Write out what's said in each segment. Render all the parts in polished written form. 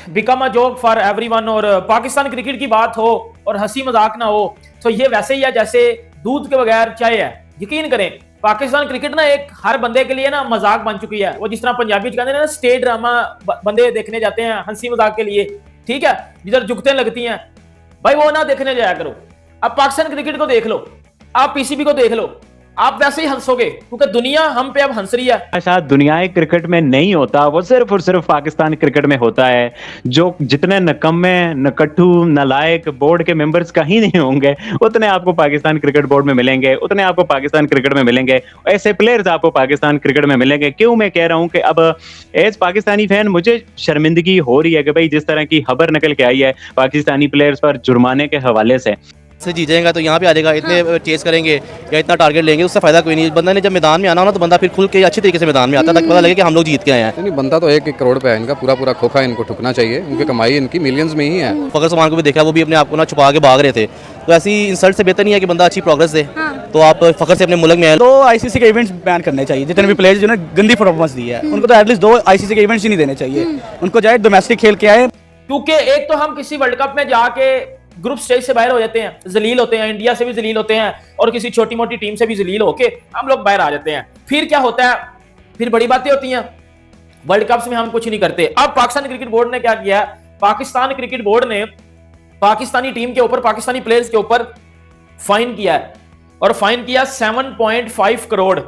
Become a joke for everyone और Pakistan cricket की बात हो और हंसी मजाक ना हो तो ये वैसे ही है जैसे दूध के बगैर चाय है। यकीन करें पाकिस्तान क्रिकेट ना एक हर बंदे के लिए ना मजाक बन चुकी है। वो जिस तरह पंजाबी कहते हैं ना स्टेज ड्रामा बंदे देखने जाते हैं हंसी मजाक के लिए, ठीक है, जिधर जुगतें लगती हैं भाई वो ना देखने जाया करो। अब पाकिस्तान क्रिकेट को देख लो, आप पीसीबी को देख लो, आप वैसे ही हंसोगे क्योंकि दुनिया हम पे अब हंस रही है। शायद दुनियाई क्रिकेट में नहीं होता, वो सिर्फ और सिर्फ पाकिस्तान क्रिकेट में होता है। जो जितने नकम्मे नकट्टू नालायक बोर्ड के मेंबर्स कहीं नहीं होंगे उतने आपको पाकिस्तान क्रिकेट बोर्ड में मिलेंगे, उतने आपको पाकिस्तान क्रिकेट में मिलेंगे, ऐसे प्लेयर्स आपको पाकिस्तान क्रिकेट में मिलेंगे। क्यों मैं कह रहा हूं कि अब एज पाकिस्तानी फैन मुझे शर्मिंदगी हो रही है कि भाई जिस तरह की खबर निकल के आई है पाकिस्तानी प्लेयर्स पर जुर्माने के हवाले से जीत जाएगा तो यहाँ पे आ जाएगा, इतने चेस करेंगे या इतना टारगेट लेंगे, उससे फायदा कोई नहीं। बंदा ने जब मैदान में आना हो ना तो बंदा फिर खुल के अच्छी तरीके से मैदान में आता है ताकि पता लगे कि हम लोग जीत के आए हैं। नहीं, बंदा तो 1-1 करोड़ पे है इनका, पूरा पूरा खोखा इनको ठुकना चाहिए, उनकी कमाई इनकी मिलियंस में ही है। फखर समान को भी देखा, वो भी अपने आप को ना छुपा के भाग रहे थे, तो ऐसी इंसल्ट से बेहतर नहीं है कि बंदा अच्छी प्रोग्रेस दे। तो आप फखर से अपने मुल्क में आए तो आईसीसी के इवेंट्स बैन करने चाहिए। जितने भी प्लेयर्स जिन्होंने गंदी परफॉर्मेंस दी है उनको तो एटलीस्ट 2 आईसीसी के इवेंट्स ही नहीं देने चाहिए, उनको जाए डोमेस्टिक खेल के आए। क्योंकि एक तो हम किसी वर्ल्ड कप में जाके ग्रुप स्टेज से बाहर हो जाते हैं, जलील होते हैं, इंडिया से भी जलील होते हैं और किसी छोटी मोटी टीम से भी जलील होके हम लोग बाहर आ जाते हैं। फिर क्या होता है, फिर बड़ी बातें होती हैं, वर्ल्ड कप्स में हम कुछ नहीं करते। अब पाकिस्तान क्रिकेट बोर्ड ने क्या किया है, पाकिस्तान क्रिकेट बोर्ड ने पाकिस्तानी टीम के ऊपर, पाकिस्तानी प्लेयर्स के ऊपर फाइन किया है और फाइन किया 7.5 करोड़।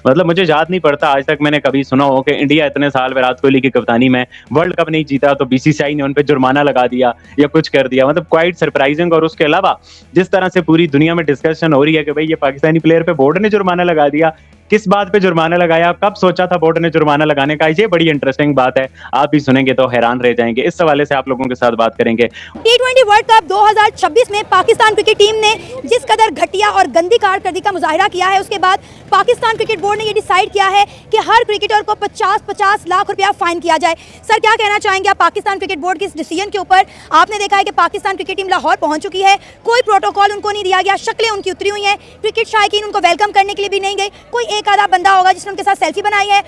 मतलब मुझे याद नहीं पड़ता आज तक मैंने कभी सुना हो कि इंडिया इतने साल विराट कोहली की कप्तानी में वर्ल्ड कप नहीं जीता तो बीसीसीआई ने उन पे जुर्माना लगा दिया या कुछ कर दिया। मतलब क्वाइट सरप्राइजिंग। और उसके अलावा जिस तरह से पूरी दुनिया में डिस्कशन हो रही है कि भाई ये पाकिस्तानी प्लेयर पे बोर्ड ने जुर्माना लगा दिया, किस बात पे जुर्माना लगाया, कब सोचा था बोर्ड ने जुर्माना लगाने का, ये बड़ी इंटरेस्टिंग बात है। आप भी सुनेंगे तो हैरान रह जाएंगे। इस हवाले से आप लोगों के साथ बात करेंगे। T20 वर्ल्ड कप 2026 में पाकिस्तान क्रिकेट टीम ने जिस कदर घटिया और गंदी कारकर्दगी का मुजाहिरा किया है, उसके बाद पाकिस्तान क्रिकेट बोर्ड ने ये डिसाइड किया है कि हर क्रिकेटर को 50-50 लाख रुपया फाइन किया जाए। सर क्या कहना चाहेंगे आप पाकिस्तान क्रिकेट बोर्ड के इस डिसीजन के ऊपर? आपने देखा है कि पाकिस्तान क्रिकेट टीम लाहौर पहुंच चुकी है, कोई प्रोटोकॉल उनको नहीं दिया गया, शक्लें उनकी उतरी हुई हैं, क्रिकेट शायकीन उनको वेलकम करने के लिए भी नहीं गए, कोई एक आधा बंदा होगा जिसने उनके साथ सेल्फी बनाई है।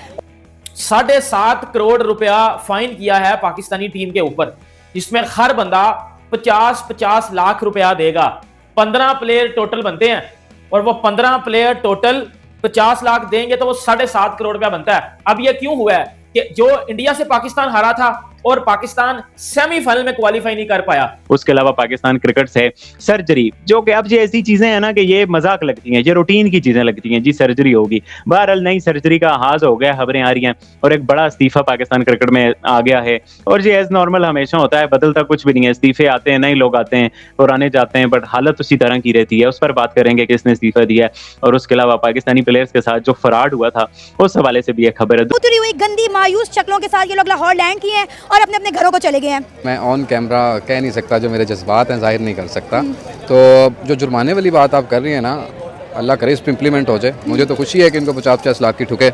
7.5 करोड़ रुपया फाइन किया है पाकिस्तानी टीम के ऊपर, जिसमें हर बंदा 50-50 लाख रुपया देगा। 15 प्लेयर टोटल बनते हैं और वो 15 प्लेयर टोटल 50 लाख देंगे तो वो 7.5 करोड़ रुपया बनता है। अब ये क्यों हुआ है कि जो इंडिया से पाकिस्तान हारा था और पाकिस्तान सेमीफाइनल में क्वालिफाई नहीं कर पाया। उसके अलावा पाकिस्तान क्रिकेट से सर्जरी, जो कि अब ये ऐसी चीजें हैं ना कि ये मजाक लगती हैं, ये रूटीन की चीजें लगती हैं, जी सर्जरी होगी। बहरहाल नई सर्जरी का आगाज हो गया, खबरें आ रही हैं और एक बड़ा इस्तीफा पाकिस्तान क्रिकेट में आ गया है। और ये एज नॉर्मल हमेशा होता है, बदलता कुछ भी नहीं है। इस्तीफे आते हैं, नए लोग आते हैं, पुराने जाते हैं, बट हालत उसी तरह की रहती है। उस पर बात करेंगे किसने इस्तीफा दिया है। और उसके अलावा पाकिस्तानी प्लेयर्स के साथ जो फ्रॉड हुआ था उस हवाले से भी एक खबर है। उतरी हुई गंदी मायूस शक्लों के साथ ये लोग लाहौर लैंड किए हैं और अपने अपने घरों को चले गए हैं। मैं ऑन कैमरा कह नहीं सकता, जो मेरे जज्बात हैं जाहिर नहीं कर सकता। तो जो जुर्माने वाली बात आप कर रही हैं ना, अल्लाह करे इस पर इम्प्लीमेंट हो जाए। मुझे तो खुशी है कि इनको 50-50 लाख की ठुके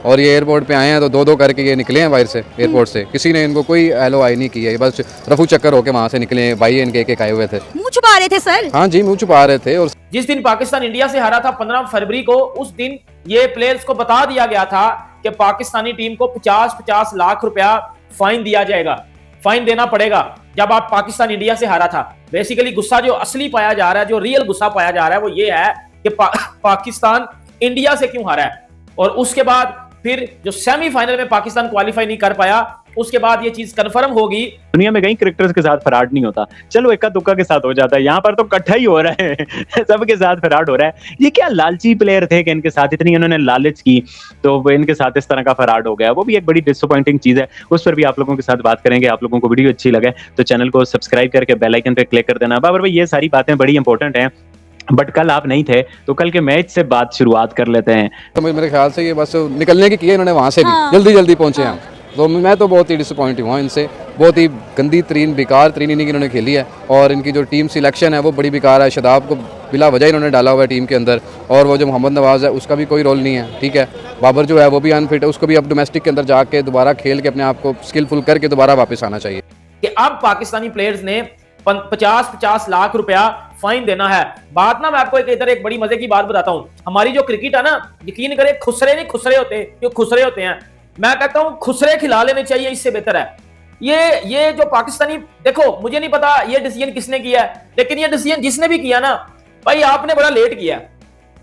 और ये एयरपोर्ट पे आए हैं तो 2-2 करके ये निकले हैं बाहर से, एयरपोर्ट से। किसी ने इनको कोई LOI नहीं की है, बस रफू चक्कर होके वहाँ से निकले। भाई इनके एक आए हुए थे, मुंह छुपा रहे थे सर। हाँ जी, मुँह छुपा रहे थे। और जिस दिन पाकिस्तान इंडिया से हारा था 15 फरवरी को, उस दिन ये प्लेयर्स को बता दिया गया था कि पाकिस्तानी टीम को 50-50 लाख रुपया फाइन दिया जाएगा, फाइन देना पड़ेगा। जब आप पाकिस्तान इंडिया से हारा था, बेसिकली गुस्सा जो असली पाया जा रहा है, जो रियल गुस्सा पाया जा रहा है वो ये है कि पाकिस्तान इंडिया से क्यों हारा है। और उसके बाद फिर जो सेमीफाइनल में पाकिस्तान क्वालिफाई नहीं कर पाया, उसके बाद ये चीज कंफर्म होगी। दुनिया में कई क्रिकेटर्स के साथ फ्रॉड नहीं होता, चलो इक्का दुक्का के साथ हो जाता है, यहाँ पर तो इकट्ठा ही हो रहा है सबके साथ फ्रॉड हो रहा है। ये क्या लालची प्लेयर थे कि इनके साथ इतनी इन्होंने लालच की तो वो इनके साथ इस तरह का फ्रॉड हो गया। वो भी एक बड़ी डिसअपॉइंटिंग चीज है, उस पर भी आप लोगों के साथ बात करेंगे। आप लोगों को वीडियो अच्छी लगे तो चैनल को सब्सक्राइब करके बेल आइकन पे क्लिक कर देना। बाबर भाई ये सारी बातें बड़ी इंपॉर्टेंट हैं, बट कल आप नहीं थे तो कल के मैच से बात शुरुआत कर लेते हैं। तो मेरे ख्याल से ये बस निकलने की इन्होंने वहाँ से भी जल्दी पहुँचे हैं। तो मैं तो बहुत ही डिसअपॉइंट हुआ इनसे। बहुत ही गंदी तरीन बेकार तरीन इनिंग इन्होंने खेली है और इनकी जो टीम सिलेक्शन है वो बड़ी बेकार है। शादाब को बिला वजह इन्होंने डाला हुआ है टीम के अंदर, और वो जो मोहम्मद नवाज है उसका भी कोई रोल नहीं है, ठीक है। बाबर जो है वो भी अनफिट है, उसको भी अब डोमेस्टिक के अंदर जाके दोबारा खेल के अपने आप को स्किलफुल करके दोबारा वापस आना चाहिए। कि अब पाकिस्तानी प्लेयर्स ने 50-50 लाख रुपया फाइन देना है। बात ना मैं आपको एक बड़ी मजे की बात बताता हूँ। हमारी जो क्रिकेट है ना, यकीन करे खुसरे नहीं खुसरे होते, जो खुसरे होते हैं, मैं कहता हूँ खुसरे खिला लेने चाहिए, इससे बेहतर है। ये जो पाकिस्तानी, देखो मुझे नहीं पता ये डिसीजन किसने किया है, लेकिन ये डिसीजन जिसने भी किया ना भाई, आपने बड़ा लेट किया।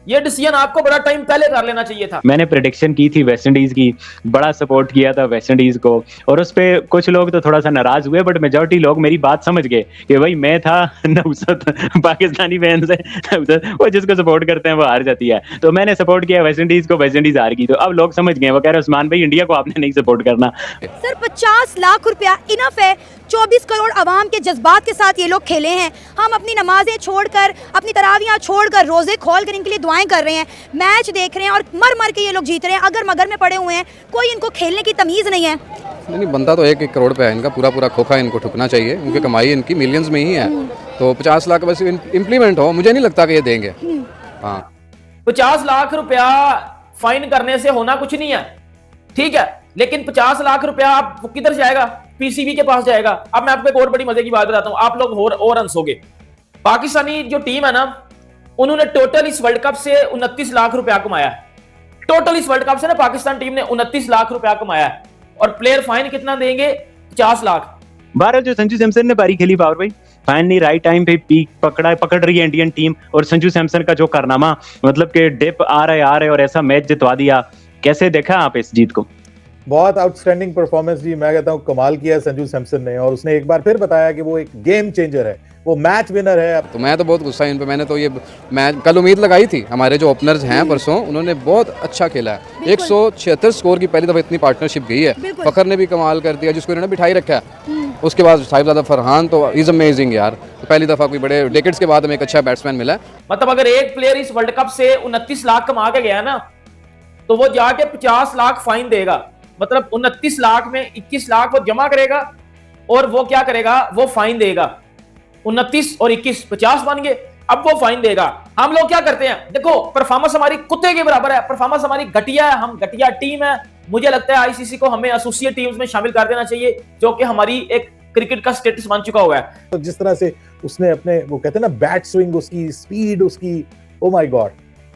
ये डिसीजन आपको बड़ा टाइम पहले कर लेना चाहिए था। मैंने प्रेडिक्शन की थी वेस्ट इंडीज की, बड़ा सपोर्ट किया था वेस्ट इंडीज को, और उस पे कुछ लोग तो थोड़ा सा नाराज हुए, बट मेजॉरिटी लोग मेरी बात समझ गए कि भाई मैं था नौसत पाकिस्तानी फैन से नौसत, वो जिसको सपोर्ट करते हैं वो हार जाती है, तो मैंने सपोर्ट किया वेस्ट इंडीज को, वेस्ट इंडीज हार गई। तो अब लोग समझ गए, वो कह रहे उस्मान भाई इंडिया को आपने नहीं सपोर्ट करना। सर 50 लाख रुपया इनफ है, 24 करोड़ आवाम के जज्बात के साथ ये लोग खेले हैं। हम अपनी नमाजें छोड़कर, अपनी तरावियां छोड़कर, रोजे खोल कर इनके लिए दुआएं कर रहे हैं, मैच देख रहे हैं और मर मर के ये लोग जीत रहे हैं, अगर मगर में पड़े हुए हैं, कोई इनको खेलने की तमीज नहीं है। नहीं, बनता तो 1-1 करोड़ पे है इनका, पूरा पूरा खोखा इनको ठुकना चाहिए, उनकी कमाई इनकी मिलियंस में ही है। तो 50 लाख बस इम्प्लीमेंट हो, मुझे नहीं लगता कि ये देंगे। हाँ, 50 लाख रुपया फाइन करने से होना कुछ नहीं है, ठीक है, लेकिन 50 लाख रुपया आप किधर जाएगा? पीसीबी के पास जाएगा। अब मैं आपको एक और बड़ी मजे की बात बताता हूं, आप लोग और हंसोगे। पाकिस्तानी जो टीम है ना, उन्होंने टोटल इस वर्ल्ड कप से 29 लाख रुपया कमाया है। टोटल इस वर्ल्ड कप से ना पाकिस्तान टीम ने 29 लाख रुपया कमाया है, और प्लेयर फाइन कितना देंगे? 50 लाख। बारह जो संजू सैमसन ने बारी खेली पावर भाई, फाइनली राइट टाइम पे पीक पकड़ रही है इंडियन टीम, और संजू सैमसन का जो कारनामा, मतलब कि डिप आ रहे और ऐसा मैच जितवा दिया। कैसे देखा आप इस जीत को? बहुत आउटस्टैंडिंग परफॉर्मेंस जी, मैं कहता हूँ कमाल किया संजू सैमसन ने, और उसने एक बार फिर बताया कि वो एक गेम चेंजर है, वो मैच विनर है। तो मैं तो बहुत गुस्सा इन पे, मैंने तो ये मैच कल उम्मीद लगाई थी, हमारे जो ओपनर्स हैं परसों उन्होंने बहुत अच्छा खेला है। 176 स्कोर की पहली दफा इतनी पार्टनरशिप गई है, फखर ने भी कमाल कर दिया जिसको इन्होंने बिठाई रखा है। उसके बाद साहिबजादा फरहान तो इज अमेजिंग यार, पहली दफा कोई बड़े डेकेड्स के बाद हमें एक अच्छा बैट्समैन मिला है। मतलब अगर एक प्लेयर इस वर्ल्ड कप से 29 लाख कमा के गया ना, तो वो जाके 50 लाख फाइन देगा। मतलब 29 लाख में 21 लाख वो जमा करेगा, और वो क्या करेगा? वो फाइन देगा। 29 और 21 50 बन गए, अब वो फाइन देगा। हम लोग क्या करते हैं? देखो, परफॉर्मेंस हमारी कुत्ते के बराबर है, परफॉर्मेंस हमारी घटिया है, हम घटिया टीम है। मुझे लगता है आईसीसी को हमें एसोसिएट टीम्स में शामिल कर देना चाहिए, जो कि हमारी एक क्रिकेट का स्टेटस बन चुका हुआ है। तो जिस तरह से उसने अपने, वो कहते हैं ना, बैट स्विंग, उसकी स्पीड, उसकी, ओ माय गॉड,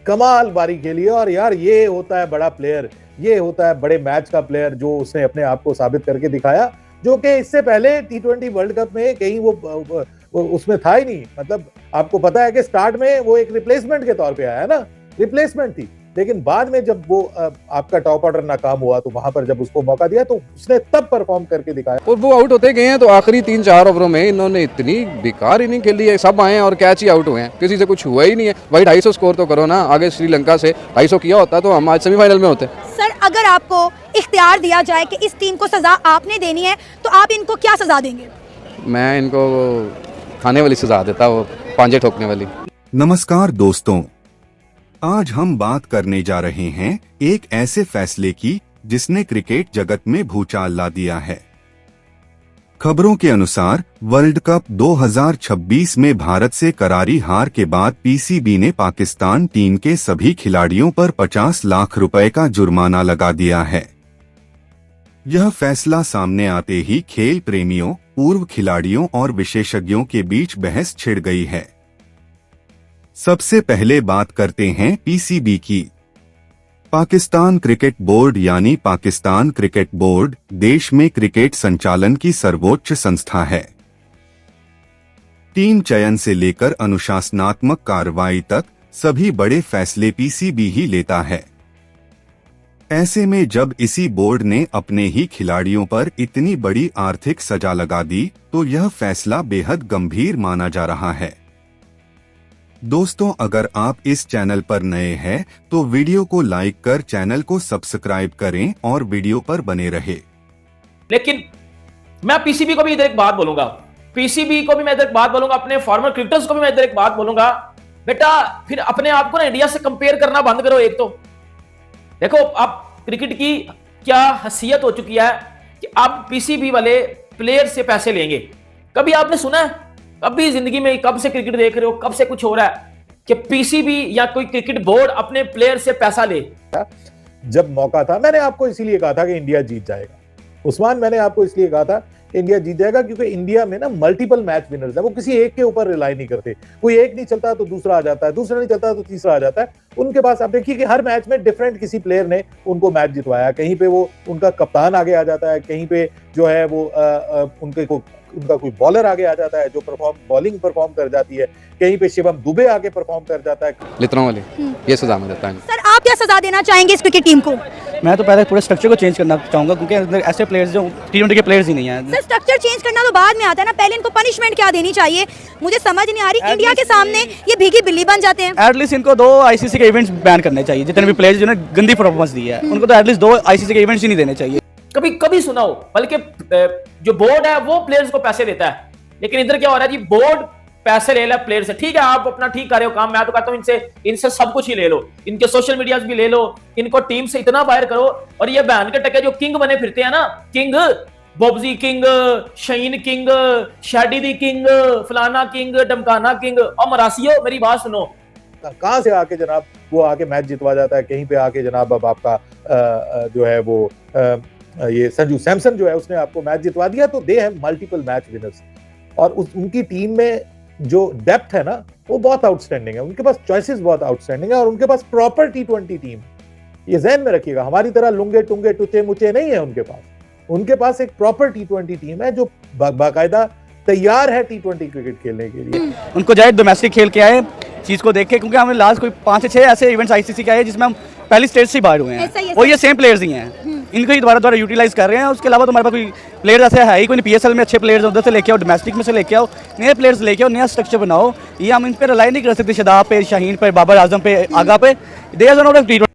कमाल बारी खेली है। और यार ये होता है बड़ा प्लेयर, ये होता है बड़े मैच का प्लेयर, जो उसने अपने आप को साबित करके दिखाया, जो कि इससे पहले T20 वर्ल्ड कप में कहीं वो उसमें था ही नहीं। मतलब आपको पता है कि स्टार्ट में वो एक रिप्लेसमेंट के तौर पे आया है ना, रिप्लेसमेंट थी, लेकिन बाद में जब वो आपका टॉप ऑर्डर नाकाम हुआ, तो वहां पर जब उसको मौका दिया तो उसने तब परफॉर्म करके दिखाया। और वो आउट होते गए हैं, तो आखिरी 3-4 ओवरों में इन्होंने इतनी बेकार इनिंग खेली है, सब आए और कैच ही आउट हुए हैं, किसी से कुछ हुआ ही नहीं है। भाई 250 स्कोर तो करो ना, आगे श्रीलंका से 250 किया होता तो हम आज सेमीफाइनल में होते। सर अगर आपको इख्तियार दिया जाए कि इस टीम को सजा आपने देनी है, तो आप इनको क्या सजा देंगे? मैं इनको खाने वाली सजा देता, वो पांजे ठोकने वाली। नमस्कार दोस्तों, आज हम बात करने जा रहे हैं एक ऐसे फैसले की जिसने क्रिकेट जगत में भूचाल ला दिया है। खबरों के अनुसार वर्ल्ड कप 2026 में भारत से करारी हार के बाद पीसीबी ने पाकिस्तान टीम के सभी खिलाड़ियों पर 50 लाख रुपए का जुर्माना लगा दिया है। यह फैसला सामने आते ही खेल प्रेमियों, पूर्व खिलाड़ियों और विशेषज्ञों के बीच बहस छिड़ गई है। सबसे पहले बात करते हैं पीसीबी की। पाकिस्तान क्रिकेट बोर्ड यानी पाकिस्तान क्रिकेट बोर्ड देश में क्रिकेट संचालन की सर्वोच्च संस्था है। टीम चयन से लेकर अनुशासनात्मक कार्रवाई तक सभी बड़े फैसले पीसीबी ही लेता है। ऐसे में जब इसी बोर्ड ने अपने ही खिलाड़ियों पर इतनी बड़ी आर्थिक सजा लगा दी, तो यह फैसला बेहद गंभीर माना जा रहा है। दोस्तों, अगर आप इस चैनल पर नए हैं तो वीडियो को लाइक कर चैनल को सब्सक्राइब करें और वीडियो पर बने रहे। लेकिन मैं पीसीबी को भी इधर एक बात बोलूंगा, पीसीबी को भी मैं इधर एक बात बोलूंगा, अपने फॉर्मर क्रिकेटर्स को भी मैं इधर एक बात बोलूंगा, बेटा फिर अपने आप को ना इंडिया से कंपेयर करना बंद करो। एक तो देखो अब क्रिकेट की क्या हैसियत हो चुकी है कि अब पीसीबी वाले प्लेयर से पैसे लेंगे। कभी आपने सुना है? कभी जिंदगी में, कब से क्रिकेट देख रहे हो, कब से कुछ हो रहा है कि पीसीबी या कोई क्रिकेट बोर्ड अपने प्लेयर से पैसा ले? जब मौका था, मैंने आपको इसीलिए कहा था कि इंडिया जीत जाएगा। उस्मान, मैंने आपको इसलिए कहा था इंडिया जीत जाएगा, क्योंकि इंडिया में ना मल्टीपल मैच विनर्स है, वो किसी एक के ऊपर रिलाई नहीं करते। कोई एक नहीं चलता तो दूसरा आ जाता है, दूसरा नहीं चलता तो तीसरा आ जाता है। उनके पास आप देखिए कि हर मैच में डिफरेंट किसी प्लेयर ने उनको मैच जितवाया। कहीं पे वो उनका कप्तान आगे आ जाता है, कहीं पे जो है वो उनका कोई बॉलर आगे आ जाता है जो बॉलिंग परफॉर्म कर जाती है, कहीं पे शिवम दुबे आगे परफॉर्म कर जाता है। लितरों वाले ये सजा में देता है। सर आप क्या सजा देना चाहेंगे इस क्रिकेट टीम को? मैं तो पहले पूरे स्ट्रक्चर को चेंज करना चाहूँगा, क्योंकि अंदर ऐसे प्लेयर्स जो T20 के प्लेयर्स ही नहीं हैं। सर स्ट्रक्चर चेंज करना तो बाद में आता है ना, पहले इनको पनिशमेंट क्या देनी चाहिए? मुझे समझ नहीं आ रही, इंडिया के सामने ये भीगी बिल्ली बन जाते हैं। एटलीस्ट इनको 2 ICC के इवेंट्स बैन करने चाहिए, जितने भी प्लेयर्स जिन्होंने गंदी परफॉर्मेंस दी है उनको तो एटलीस्ट 2 ICC के इवेंट्स ही नहीं देने चाहिए। कभी कभी सुना हो, बल्कि जो बोर्ड है वो प्लेयर्स को पैसे देता है, लेकिन इधर क्या हो रहा है जी, बोर्ड पैसे ले ला प्लेयर से। ठीक है, आप अपना ठीक कर रहे हो काम, मैं तो कहता हूं इनसे सब कुछ ही ले लो, इनके सोशल मीडियाज भी ले लो, इनको टीम से इतना बाहर करो। और ये बहन के टके जो किंग बने फिरते हैं ना, king Bobji king, Shaheen king, शादी दी किंग, फलाना किंग, डमकाना किंग, और मरासियो मेरी बात सुनो, कहां से आके जनाब वो आके मैच जितवा जाता है। कहीं पे आके जनाब अब आपका जो है वो ये संजू सैमसन जो है उसने आपको मैच जितवा दिया। तो they have multiple match winners, और उनकी टीम में जो डेप्थ है ना वो बहुत आउटस्टैंडिंग है, उनके पास चॉइसेस बहुत आउटस्टैंडिंग है, और उनके पास प्रॉपर T20 टीम। ये ज़हन में रखिएगा, हमारी तरह लुंगे टुंगे टुचे मुचे नहीं है उनके पास। उनके पास एक प्रॉपर T20 टीम है जो बाकायदा तैयार है T20 क्रिकेट खेलने के लिए। उनको जाए डोमेस्टिक खेल के आए चीज़ को देख के, क्योंकि हमें लास्ट कोई 5 से 6 ऐसे इवेंट्स ICC के आए जिसमें हम पहली स्टेज से बाहर हुए हैं, और ये सेम प्लेयर्स ही हैं, इनको ही दोबारा यूटिलाइज कर रहे हैं। उसके अलावा तो हमारे पास कोई प्लेयर ऐसे है ही कोई नहीं। PSL में अच्छे प्लेयर्स उधर से लेके आओ, डोमेस्टिक में से लेके आओ, नए प्लेयर्स लेके आओ, नया स्ट्रक्चर बनाओ। ये हम इन पर रिलाई नहीं कर सकते, शदाब पे, शाहीन पे, बाबर आजम पे, आगा पे। They are not